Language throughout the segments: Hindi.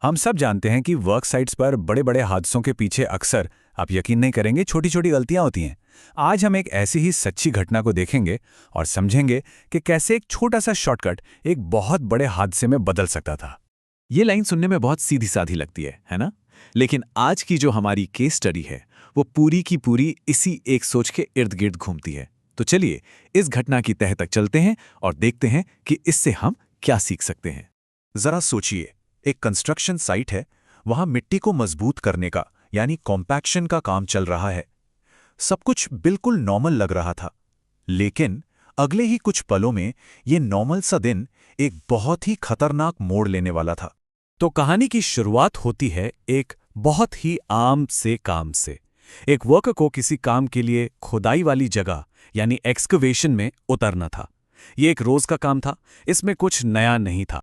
हम सब जानते हैं कि वर्क साइट्स पर बड़े बड़े हादसों के पीछे अक्सर, आप यकीन नहीं करेंगे, छोटी छोटी गलतियां होती हैं। आज हम एक ऐसी ही सच्ची घटना को देखेंगे और समझेंगे कि कैसे एक छोटा सा शॉर्टकट एक बहुत बड़े हादसे में बदल सकता था। ये लाइन सुनने में बहुत सीधी साधी लगती है ना? लेकिन आज की जो हमारी केस स्टडी है वो पूरी की पूरी इसी एक सोच के इर्द गिर्द घूमती है। तो चलिए इस घटना की तह तक चलते हैं और देखते हैं कि इससे हम क्या सीख सकते हैं। जरा सोचिए, एक कंस्ट्रक्शन साइट है, वहां मिट्टी को मजबूत करने का यानी कॉम्पैक्शन का काम चल रहा है। सब कुछ बिल्कुल नॉर्मल लग रहा था, लेकिन अगले ही कुछ पलों में ये नॉर्मल सा दिन एक बहुत ही खतरनाक मोड़ लेने वाला था। तो कहानी की शुरुआत होती है एक बहुत ही आम से काम से। एक वर्कर को किसी काम के लिए खुदाई वाली जगह यानी एक्सकवेशन में उतरना था। ये एक रोज का काम था, इसमें कुछ नया नहीं था।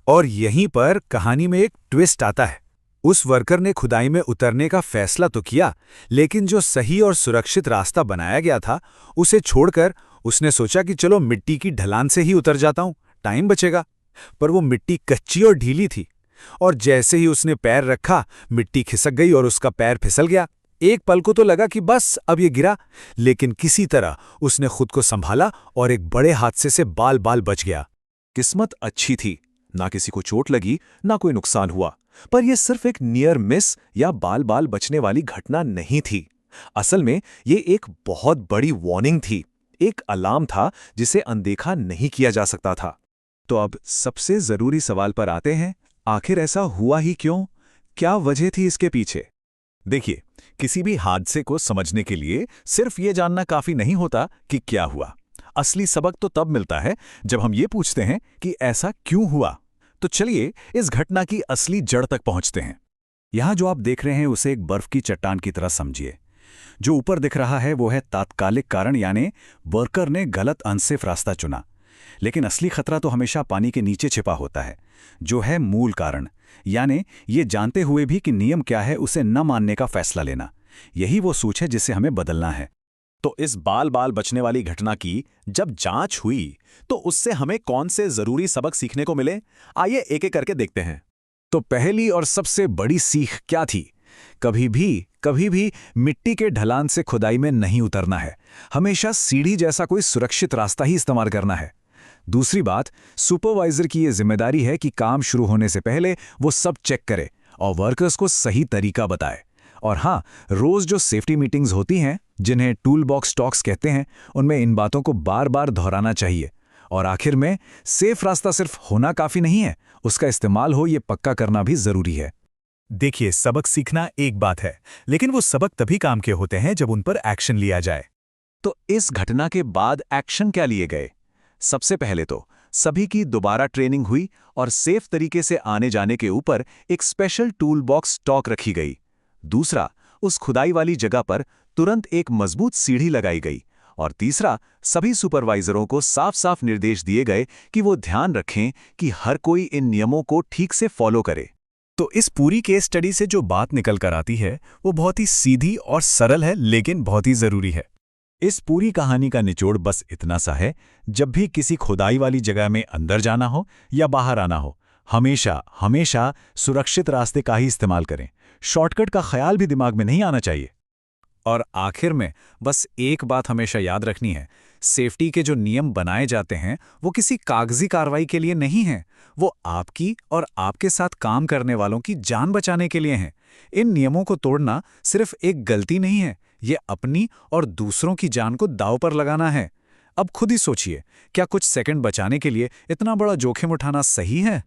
और यहीं पर कहानी में एक ट्विस्ट आता है। उस वर्कर ने खुदाई में उतरने का फैसला तो किया, लेकिन जो सही और सुरक्षित रास्ता बनाया गया था उसे छोड़कर उसने सोचा कि चलो मिट्टी की ढलान से ही उतर जाता हूं, टाइम बचेगा। पर वो मिट्टी कच्ची और ढीली थी, और जैसे ही उसने पैर रखा मिट्टी खिसक गई और उसका पैर फिसल गया। एक पल को तो लगा कि बस अब ये गिरा, लेकिन किसी तरह उसने खुद को संभाला और एक बड़े हादसे से बाल बाल बच गया। किस्मत अच्छी थी, ना किसी को चोट लगी ना कोई नुकसान हुआ। पर यह सिर्फ एक नियर मिस या बाल बाल बचने वाली घटना नहीं थी। असल में ये एक बहुत बड़ी वार्निंग थी, एक अलार्म था जिसे अनदेखा नहीं किया जा सकता था। तो अब सबसे जरूरी सवाल पर आते हैं, आखिर ऐसा हुआ ही क्यों? क्या वजह थी इसके पीछे? देखिए, किसी भी हादसे को समझने के लिए सिर्फ ये जानना काफी नहीं होता कि क्या हुआ। असली सबक तो तब मिलता है जब हम ये पूछते हैं कि ऐसा क्यों हुआ। तो चलिए इस घटना की असली जड़ तक पहुंचते हैं। यहां जो आप देख रहे हैं उसे एक बर्फ की चट्टान की तरह समझिए। जो ऊपर दिख रहा है वो है तात्कालिक कारण, यानी वर्कर ने गलत अनसेफ रास्ता चुना। लेकिन असली खतरा तो हमेशा पानी के नीचे छिपा होता है, जो है मूल कारण, यानी ये जानते हुए भी कि नियम क्या है उसे न मानने का फैसला लेना। यही वो सोच है जिसे हमें बदलना है। तो इस बाल बाल बचने वाली घटना की जब जांच हुई तो उससे हमें कौन से जरूरी सबक सीखने को मिले? आइए एक एक करके देखते हैं। तो पहली और सबसे बड़ी सीख क्या थी? कभी भी मिट्टी के ढलान से खुदाई में नहीं उतरना है। हमेशा सीढ़ी जैसा कोई सुरक्षित रास्ता ही इस्तेमाल करना है। दूसरी बात, सुपरवाइजर की यह जिम्मेदारी है कि काम शुरू होने से पहले वो सब चेक करे और वर्कर्स को सही तरीका बताए। और हाँ, रोज जो सेफ्टी मीटिंग्स होती हैं, जिन्हें टूल बॉक्स टॉक्स कहते हैं, उनमें इन बातों को बार बार दोहराना चाहिए। और आखिर में, सेफ रास्ता सिर्फ होना काफी नहीं है, उसका इस्तेमाल हो ये पक्का करना भी जरूरी है। देखिए, सबक सीखना एक बात है, लेकिन वो सबक तभी काम के होते हैं जब उन पर एक्शन लिया जाए। तो इस घटना के बाद एक्शन क्या लिए गए? सबसे पहले तो सभी की दोबारा ट्रेनिंग हुई और सेफ तरीके से आने जाने के ऊपर एक स्पेशल टूल बॉक्स स्टॉक रखी गई। दूसरा, उस खुदाई वाली जगह पर तुरंत एक मजबूत सीढ़ी लगाई गई। और तीसरा, सभी सुपरवाइजरों को साफ साफ निर्देश दिए गए कि वो ध्यान रखें कि हर कोई इन नियमों को ठीक से फॉलो करे। तो इस पूरी केस स्टडी से जो बात निकल कर आती है वो बहुत ही सीधी और सरल है, लेकिन बहुत ही जरूरी है। इस पूरी कहानी का निचोड़ बस इतना सा है, जब भी किसी खुदाई वाली जगह में अंदर जाना हो या बाहर आना हो, हमेशा सुरक्षित रास्ते का ही इस्तेमाल करें। शॉर्टकट का ख्याल भी दिमाग में नहीं आना चाहिए। और आखिर में बस एक बात हमेशा याद रखनी है, सेफ्टी के जो नियम बनाए जाते हैं वो किसी कागजी कार्रवाई के लिए नहीं हैं, वो आपकी और आपके साथ काम करने वालों की जान बचाने के लिए हैं। इन नियमों को तोड़ना सिर्फ एक गलती नहीं है, ये अपनी और दूसरों की जान को दांव पर लगाना है। अब खुद ही सोचिए, क्या कुछ सेकंड बचाने के लिए इतना बड़ा जोखिम उठाना सही है?